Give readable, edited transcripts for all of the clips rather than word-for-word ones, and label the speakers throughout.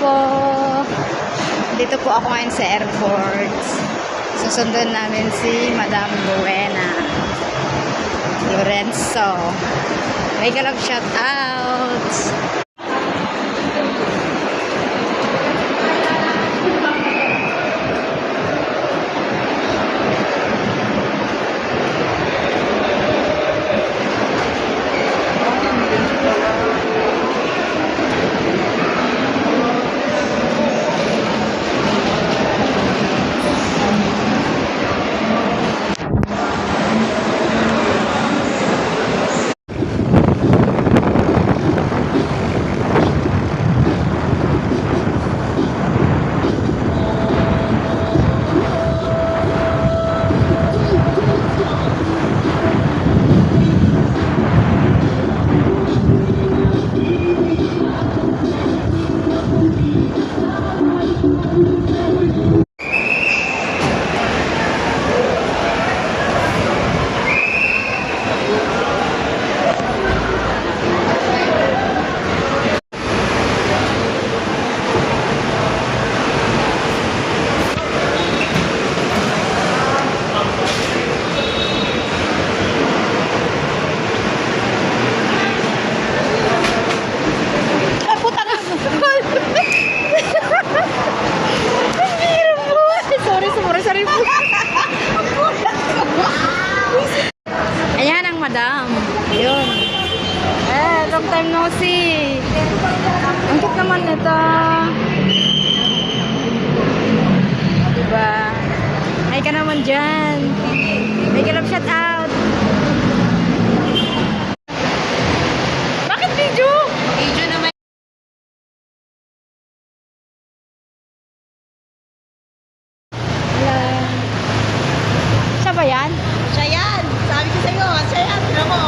Speaker 1: po. Dito po ako ngayon sa airport. Susundan namin si Madam Buena Lorenzo. May galap shout out. Ayan ang madam. Yun. Long time no see. Ang cute naman ito. Diba? Ay ka naman dyan. May galap shout out. Bakit video? Video naman. Hello. Siya ba yan?
Speaker 2: Siya yan. Sabi ko sa'yo, siya yan. Pero ko,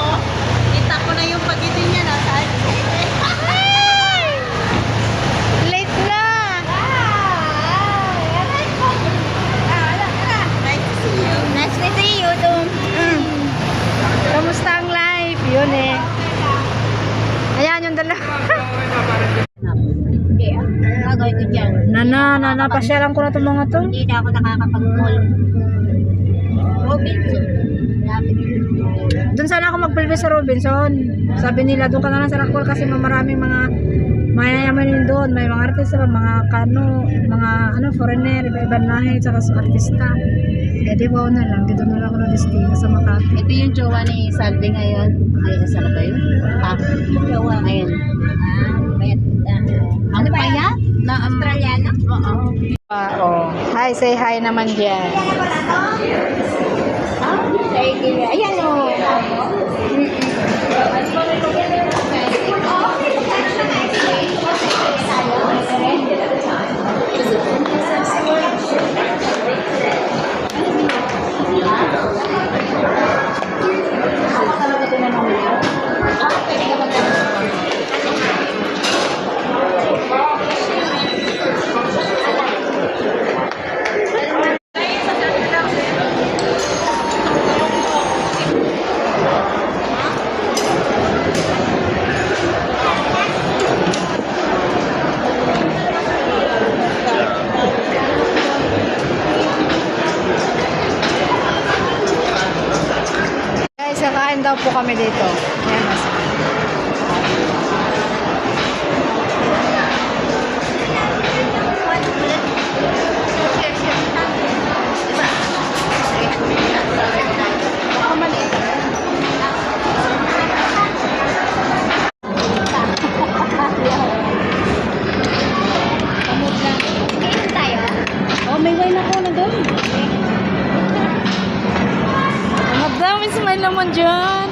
Speaker 2: kita ko na yung pagitin niya. Sabi ko sa'yo.
Speaker 1: Late na.
Speaker 2: Nice to see you.
Speaker 1: Nice to see you too. Kamusta ang life? Yun eh. Ayan yung dalawa.
Speaker 2: Hindi, gagawin ko dyan.
Speaker 1: Nana, pasyalan ko na itong mga to.
Speaker 2: Hindi na ako nakakapag-mall. Robinson. Lapit.
Speaker 1: Doon sana ako mag-pelvis sa Robinson. Sabi nila, doon ka na lang sa Rakol kasi maraming mga mayayaman yun doon. May mga artista, mga mga foreigner, iba-ibang lahi, tsaka artista. Kaya di ba na lang, dito na lang ako na-distingue sa Makati.
Speaker 2: Ito yung jowa ni Salve ngayon. Ay, nasa na ba yun? Jowa ngayon. Bayat. Ano ba yan? Na Australiano? Oo.
Speaker 1: Hi, say hi naman dyan.
Speaker 2: Ayan o.
Speaker 1: Guys, kakain daw po kami dito. Ayan, may wine ako na doon. Madami smile naman dyan.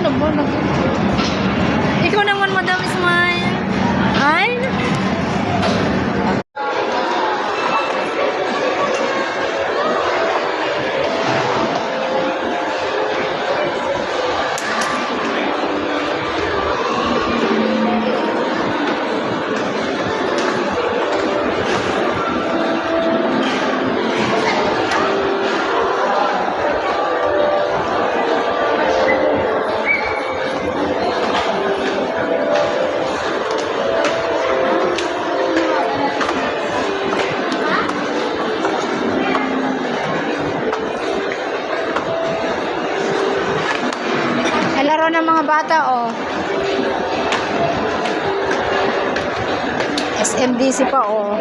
Speaker 1: Laro ng mga bata, oh. SMDC pa, oh.